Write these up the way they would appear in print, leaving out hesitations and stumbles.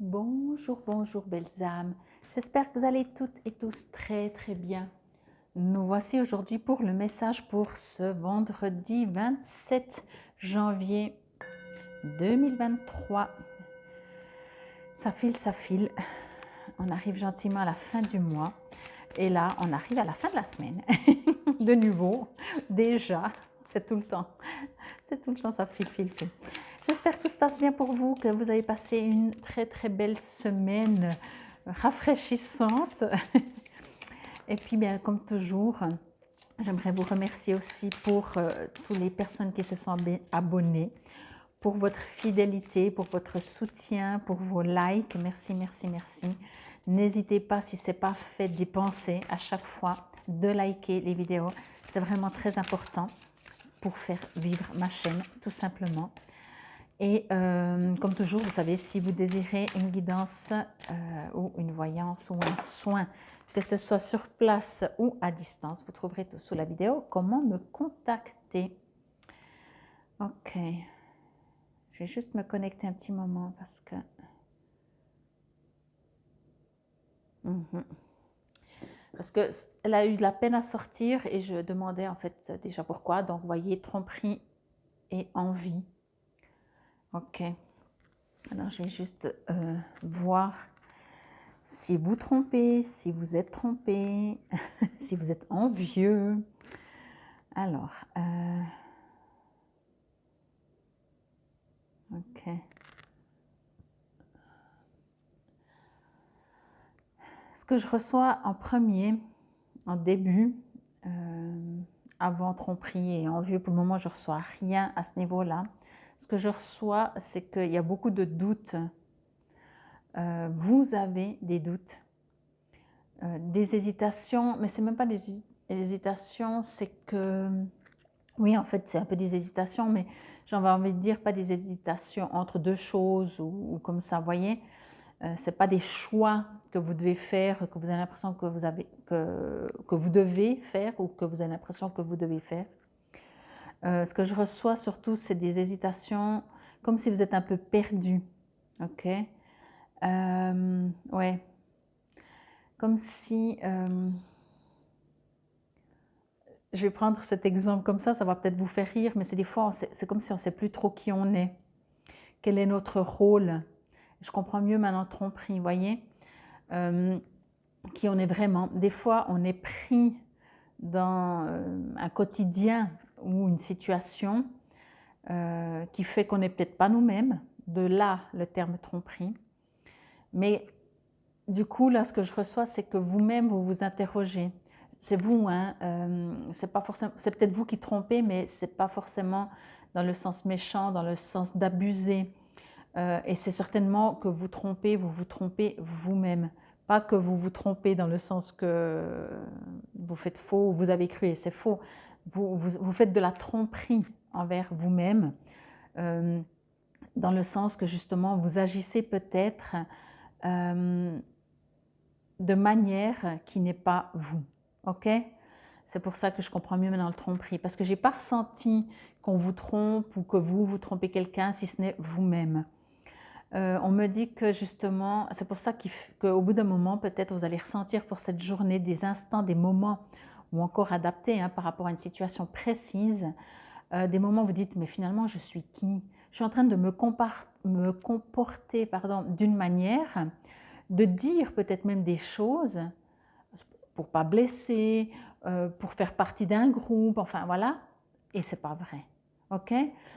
Bonjour, bonjour belles âmes. J'espère que vous allez toutes et tous très très bien. Nous voici aujourd'hui pour le message pour ce vendredi 27 janvier 2023. Ça file, ça file. On arrive gentiment à la fin du mois. Et là, on arrive à la fin de la semaine. De nouveau, déjà, c'est tout le temps. C'est tout le temps, ça file, file, file. J'espère que tout se passe bien pour vous, que vous avez passé une très très belle semaine rafraîchissante. Et puis, bien, comme toujours, j'aimerais vous remercier aussi pour toutes les personnes qui se sont abonnées, pour votre fidélité, pour votre soutien, pour vos likes. Merci, merci, merci. N'hésitez pas, si ce n'est pas fait, d'y penser à chaque fois, de liker les vidéos. C'est vraiment très important pour faire vivre ma chaîne, tout simplement. Et comme toujours, vous savez, si vous désirez une guidance ou une voyance ou un soin, que ce soit sur place ou à distance, vous trouverez tout sous la vidéo comment me contacter. Ok, je vais juste me connecter un petit moment parce que... Parce qu'elle a eu de la peine à sortir et je demandais en fait déjà pourquoi. Donc, vous voyez, tromperie et envie. Ok. Alors, je vais juste voir si vous trompez, si vous êtes trompé, si vous êtes envieux. Alors, ok. Ce que je reçois en premier, en début, avant tromperie et envieux, pour le moment, je ne reçois rien à ce niveau-là. Ce que je reçois, c'est qu'il y a beaucoup de doutes. Vous avez des doutes, des hésitations, mais ce n'est même pas des hésitations, c'est que... Oui, en fait, c'est un peu des hésitations, mais j'avais envie de dire pas des hésitations entre deux choses ou comme ça, vous voyez. Ce n'est pas des choix que vous devez faire, que vous avez l'impression que vous devez faire ou que vous avez l'impression que vous devez faire. Ce que je reçois surtout, c'est des hésitations comme si vous êtes un peu perdu. Ok. Ouais. Comme si... je vais prendre cet exemple comme ça va peut-être vous faire rire, mais c'est des fois, c'est comme si on ne sait plus trop qui on est. Quel est notre rôle? Je comprends mieux maintenant tromperie, vous voyez, qui on est vraiment. Des fois, on est pris dans un quotidien ou une situation qui fait qu'on n'est peut-être pas nous-mêmes, de là le terme tromperie. Mais du coup, là, ce que je reçois, c'est que vous-même, vous vous interrogez. C'est vous, hein, c'est peut-être vous qui trompez, mais ce n'est pas forcément dans le sens méchant, dans le sens d'abuser. Et c'est certainement que vous vous trompez vous-même. Pas que vous vous trompez dans le sens que vous faites faux ou vous avez cru et c'est faux. Vous faites de la tromperie envers vous-même, dans le sens que justement vous agissez peut-être de manière qui n'est pas vous. Ok? C'est pour ça que je comprends mieux maintenant le tromperie. Parce que je n'ai pas ressenti qu'on vous trompe ou que vous trompez quelqu'un si ce n'est vous-même. On me dit que justement, c'est pour ça qu'au bout d'un moment, peut-être vous allez ressentir pour cette journée des instants, des moments, ou encore adaptés par rapport à une situation précise, des moments où vous dites, mais finalement, je suis qui? Je suis en train de me comporter d'une manière, de dire peut-être même des choses pour ne pas blesser, pour faire partie d'un groupe, enfin voilà, et ce n'est pas vrai. Ok?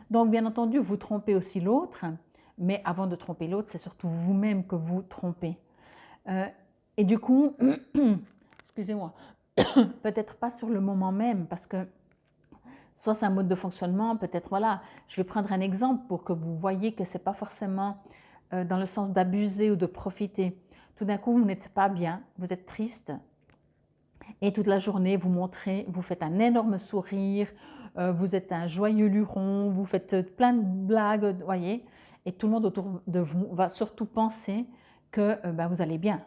Donc, bien entendu, vous trompez aussi l'autre, mais avant de tromper l'autre, c'est surtout vous-même que vous trompez. Et du coup, excusez-moi, peut-être pas sur le moment même, parce que soit c'est un mode de fonctionnement, peut-être, voilà, je vais prendre un exemple pour que vous voyez que ce n'est pas forcément dans le sens d'abuser ou de profiter. Tout d'un coup, vous n'êtes pas bien, vous êtes triste, et toute la journée, vous faites un énorme sourire, vous êtes un joyeux luron, vous faites plein de blagues, voyez, et tout le monde autour de vous va surtout penser que vous allez bien.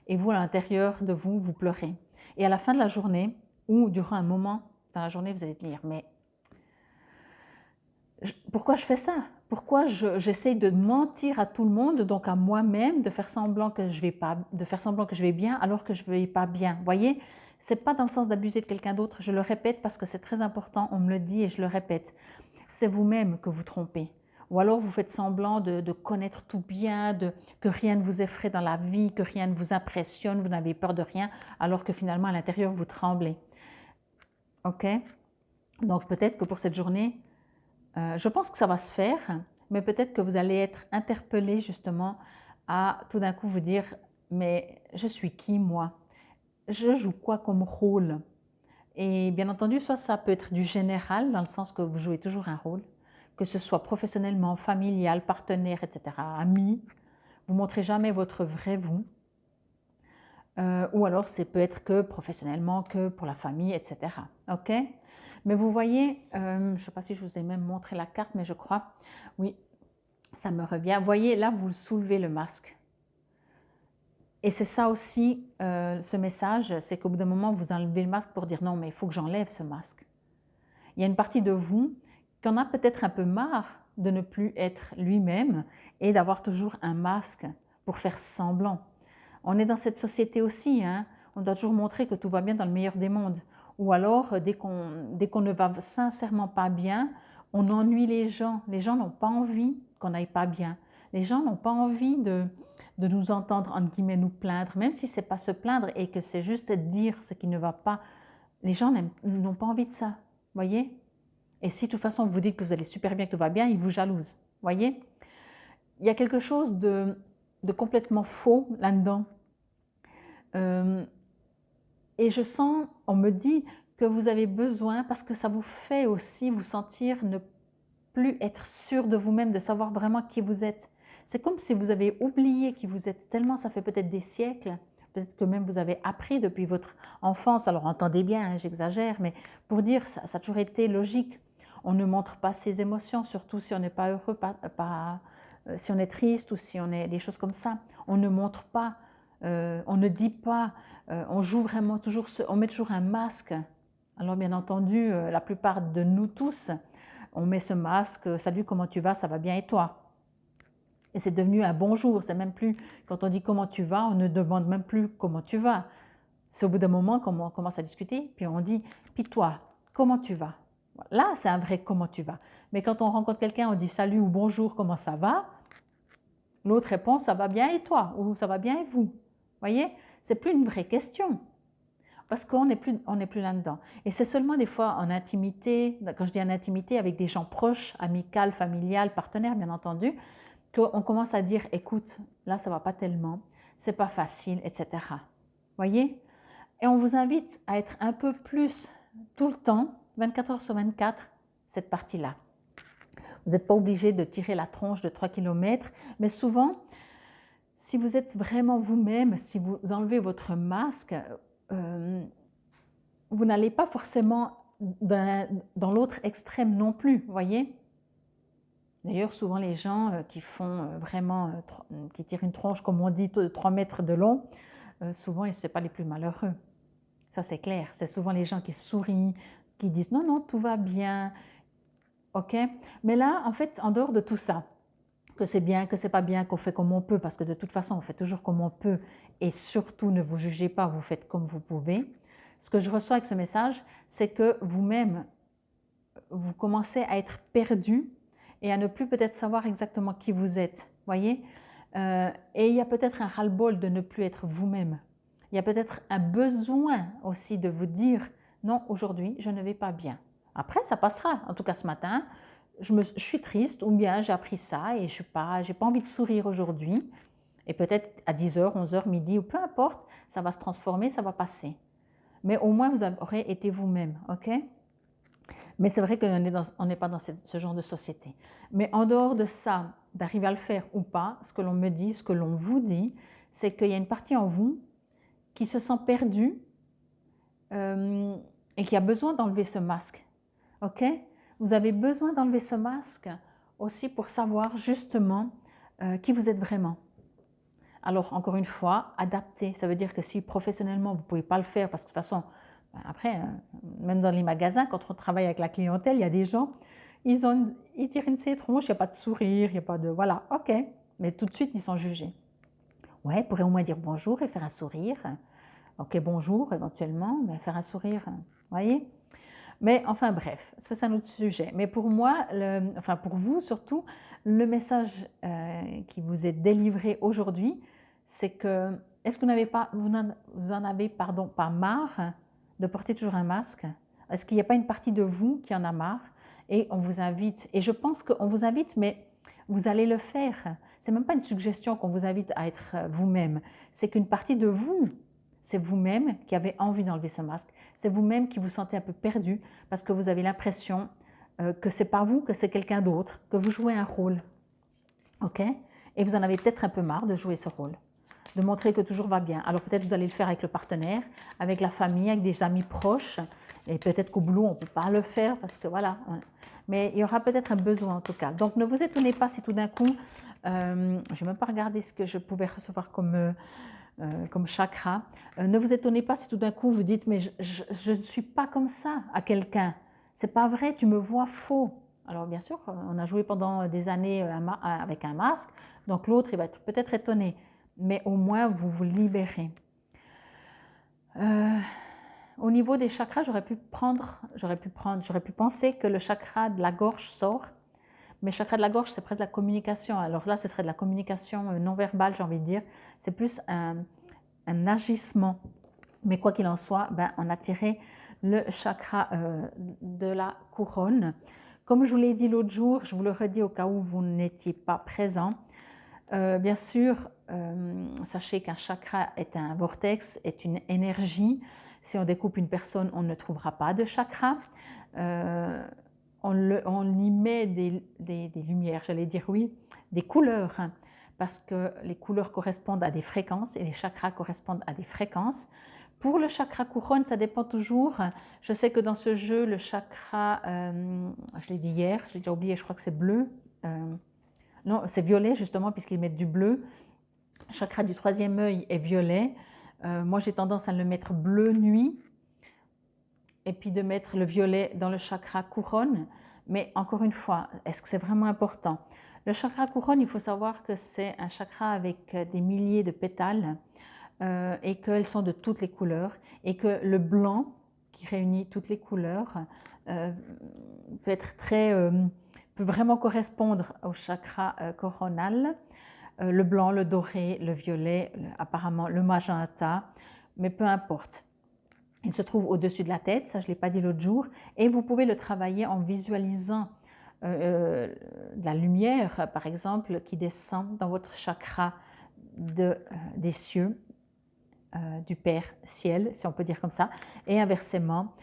Et vous, à l'intérieur de vous, vous pleurez. Et à la fin de la journée, ou durant un moment dans la journée, vous allez dire, mais pourquoi je fais ça? Pourquoi j'essaye de mentir à tout le monde, donc à moi-même, de faire semblant que je vais pas, de faire semblant que je vais bien alors que je ne vais pas bien. Vous voyez, c'est pas dans le sens d'abuser de quelqu'un d'autre. Je le répète parce que c'est très important. On me le dit et je le répète. C'est vous-même que vous trompez. Ou alors vous faites semblant de connaître tout bien, que rien ne vous effraie dans la vie, que rien ne vous impressionne, vous n'avez peur de rien, alors que finalement à l'intérieur vous tremblez. Ok? Donc peut-être que pour cette journée, je pense que ça va se faire, mais peut-être que vous allez être interpellé justement à tout d'un coup vous dire « mais je suis qui moi? Je joue quoi comme rôle ?» Et bien entendu, soit ça peut être du général, dans le sens que vous jouez toujours un rôle, que ce soit professionnellement, familial, partenaire, etc., ami, vous ne montrez jamais votre vrai vous. Ou alors, ça peut être que professionnellement, que pour la famille, etc. Ok? Mais vous voyez, je ne sais pas si je vous ai même montré la carte, mais je crois, oui, ça me revient. Vous voyez, là, vous soulevez le masque. Et c'est ça aussi, ce message, c'est qu'au bout d'un moment, vous enlevez le masque pour dire non, mais il faut que j'enlève ce masque. Il y a une partie de vous qui en a peut-être un peu marre de ne plus être lui-même et d'avoir toujours un masque pour faire semblant. On est dans cette société aussi, hein. On doit toujours montrer que tout va bien dans le meilleur des mondes. Ou alors, dès qu'on ne va sincèrement pas bien, on ennuie les gens. Les gens n'ont pas envie qu'on n'aille pas bien. Les gens n'ont pas envie de nous entendre, entre guillemets, nous plaindre, même si ce n'est pas se plaindre et que c'est juste dire ce qui ne va pas. Les gens n'ont pas envie de ça, voyez? Et si de toute façon vous dites que vous allez super bien, que tout va bien, ils vous jalousent, voyez? Il y a quelque chose de complètement faux là-dedans. Et je sens, on me dit que vous avez besoin, parce que ça vous fait aussi vous sentir ne plus être sûr de vous-même, de savoir vraiment qui vous êtes. C'est comme si vous avez oublié qui vous êtes, tellement ça fait peut-être des siècles, peut-être que même vous avez appris depuis votre enfance, alors entendez bien, hein, j'exagère, mais pour dire, ça a toujours été logique. On ne montre pas ses émotions, surtout si on n'est pas heureux, si on est triste ou si on est des choses comme ça. On ne montre pas, on ne dit pas, on joue vraiment toujours, on met toujours un masque. Alors bien entendu, la plupart de nous tous, on met ce masque, salut, comment tu vas, ça va bien et toi? Et c'est devenu un bonjour, c'est même plus, quand on dit comment tu vas, on ne demande même plus comment tu vas. C'est au bout d'un moment qu'on commence à discuter, puis on dit, puis toi, comment tu vas? Là, c'est un vrai comment tu vas. Mais quand on rencontre quelqu'un, on dit salut ou bonjour, comment ça va? L'autre répond, ça va bien et toi? Ou ça va bien et vous? Voyez, c'est plus une vraie question. Parce qu'on n'est plus là-dedans. Et c'est seulement des fois en intimité, quand je dis en intimité, avec des gens proches, amicales, familiales, partenaires, bien entendu, qu'on commence à dire, écoute, là, ça ne va pas tellement, c'est pas facile, etc. Voyez? Et on vous invite à être un peu plus tout le temps, 24 heures sur 24, cette partie-là. Vous n'êtes pas obligé de tirer la tronche de 3 km, mais souvent, si vous êtes vraiment vous-même, si vous enlevez votre masque, vous n'allez pas forcément dans l'autre extrême non plus, vous voyez? D'ailleurs, souvent les gens qui font vraiment, qui tirent une tronche, comme on dit, de 3 mètres de long, souvent, ce n'est pas les plus malheureux. Ça, c'est clair. C'est souvent les gens qui sourient, qui disent non, non, tout va bien. OK? Mais là, en fait, en dehors de tout ça, que c'est bien, que c'est pas bien, qu'on fait comme on peut, parce que de toute façon, on fait toujours comme on peut, et surtout, ne vous jugez pas, vous faites comme vous pouvez. Ce que je reçois avec ce message, c'est que vous-même, vous commencez à être perdu et à ne plus peut-être savoir exactement qui vous êtes, voyez? Et il y a peut-être un ras-le-bol de ne plus être vous-même. Il y a peut-être un besoin aussi de vous dire « Non, aujourd'hui, je ne vais pas bien ». Après, ça passera. En tout cas, ce matin, je suis triste ou bien j'ai appris ça et je n'ai pas envie de sourire aujourd'hui. Et peut-être à 10h, 11h, midi ou peu importe, ça va se transformer, ça va passer. Mais au moins, vous aurez été vous-même, ok? Mais c'est vrai qu'on n'est pas dans ce genre de société. Mais en dehors de ça, d'arriver à le faire ou pas, ce que l'on me dit, ce que l'on vous dit, c'est qu'il y a une partie en vous qui se sent perdue et qui a besoin d'enlever ce masque. Ok? Vous avez besoin d'enlever ce masque aussi pour savoir justement qui vous êtes vraiment. Alors, encore une fois, adapter. Ça veut dire que si professionnellement, vous ne pouvez pas le faire, parce que de toute façon, après, même dans les magasins, quand on travaille avec la clientèle, il y a des gens, ils ont ils tirent une tronche, il n'y a pas de sourire, il n'y a pas de... Voilà, ok. Mais tout de suite, ils sont jugés. Ouais, ils pourraient au moins dire bonjour et faire un sourire. Ok, bonjour éventuellement, mais faire un sourire, voyez. Mais enfin bref, ça c'est un autre sujet. Mais pour moi, enfin pour vous surtout, le message qui vous est délivré aujourd'hui, c'est que, est-ce que vous en avez pardon, pas marre de porter toujours un masque? Est-ce qu'il n'y a pas une partie de vous qui en a marre? Et on vous invite, et je pense qu'on vous invite, mais vous allez le faire. C'est même pas une suggestion qu'on vous invite à être vous-même, c'est qu'une partie de vous, c'est vous-même qui avez envie d'enlever ce masque. C'est vous-même qui vous sentez un peu perdu parce que vous avez l'impression que ce n'est pas vous, que c'est quelqu'un d'autre, que vous jouez un rôle. Ok? Et vous en avez peut-être un peu marre de jouer ce rôle, de montrer que toujours va bien. Alors peut-être vous allez le faire avec le partenaire, avec la famille, avec des amis proches. Et peut-être qu'au boulot, on ne peut pas le faire parce que voilà. Mais il y aura peut-être un besoin en tout cas. Donc ne vous étonnez pas si tout d'un coup, je n'ai même pas regardé ce que je pouvais recevoir comme chakra. Ne vous étonnez pas si tout d'un coup vous dites mais je ne suis pas comme ça à quelqu'un. C'est pas vrai, tu me vois faux. Alors bien sûr, on a joué pendant des années avec un masque, donc l'autre il va être peut-être étonné, mais au moins vous vous libérez. Au niveau des chakras, j'aurais pu penser que le chakra de la gorge sort. Mais chakra de la gorge, c'est presque de la communication. Alors là, ce serait de la communication non verbale, j'ai envie de dire. C'est plus un agissement. Mais quoi qu'il en soit, on a tiré le chakra de la couronne. Comme je vous l'ai dit l'autre jour, je vous le redis au cas où vous n'étiez pas présent. Bien sûr, sachez qu'un chakra est un vortex, est une énergie. Si on découpe une personne, on ne trouvera pas de chakra. On y met des lumières, j'allais dire oui, des couleurs, hein, parce que les couleurs correspondent à des fréquences et les chakras correspondent à des fréquences. Pour le chakra couronne, ça dépend toujours. Je sais que dans ce jeu, le chakra, je l'ai dit hier, j'ai déjà oublié, je crois que c'est bleu. Non, c'est violet justement, puisqu'ils mettent du bleu. Le chakra du troisième œil est violet. Moi, j'ai tendance à le mettre bleu nuit et puis de mettre le violet dans le chakra couronne. Mais encore une fois, est-ce que c'est vraiment important? Le chakra couronne, il faut savoir que c'est un chakra avec des milliers de pétales et qu'elles sont de toutes les couleurs et que le blanc, qui réunit toutes les couleurs, peut vraiment correspondre au chakra coronal. Le blanc, le doré, le violet, apparemment le magenta, mais peu importe. Il se trouve au-dessus de la tête, ça je ne l'ai pas dit l'autre jour, et vous pouvez le travailler en visualisant de la lumière, par exemple, qui descend dans votre chakra des cieux, du Père Ciel, si on peut dire comme ça, et inversement,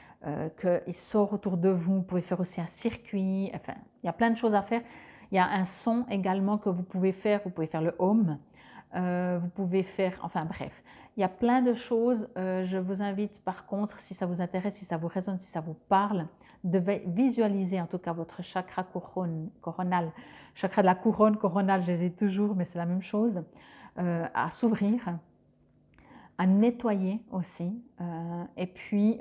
qu'il sort autour de vous. Vous pouvez faire aussi un circuit, enfin, il y a plein de choses à faire. Il y a un son également que vous pouvez faire le home, vous pouvez faire, enfin bref, il y a plein de choses. Je vous invite par contre, si ça vous intéresse, si ça vous résonne, si ça vous parle, de visualiser en tout cas votre chakra coronal. Chakra de la couronne, coronal, je les ai toujours, mais c'est la même chose, à s'ouvrir, à nettoyer aussi. Et puis,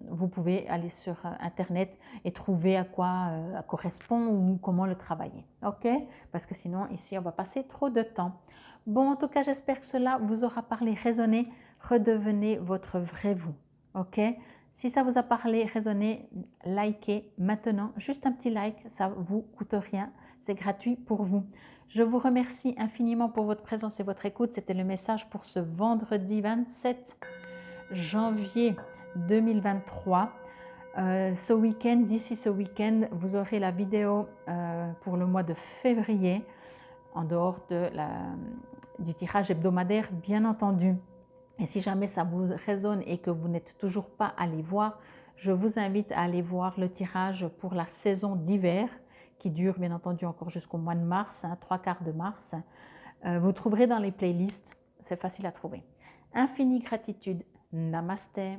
vous pouvez aller sur Internet et trouver à quoi correspond ou comment le travailler. OK? Parce que sinon, ici, on va passer trop de temps. Bon, en tout cas, j'espère que cela vous aura parlé, résonné. Redevenez votre vrai vous. OK? Si ça vous a parlé, résonné, likez maintenant. Juste un petit like, ça ne vous coûte rien. C'est gratuit pour vous. Je vous remercie infiniment pour votre présence et votre écoute. C'était le message pour ce vendredi 27 janvier 2023. Ce week-end, d'ici ce week-end, vous aurez la vidéo pour le mois de février, en dehors du tirage hebdomadaire, bien entendu. Et si jamais ça vous résonne et que vous n'êtes toujours pas allé voir, je vous invite à aller voir le tirage pour la saison d'hiver, qui dure bien entendu encore jusqu'au mois de mars, 3/4 de mars. Vous trouverez dans les playlists, c'est facile à trouver. Infinie gratitude. Namasté.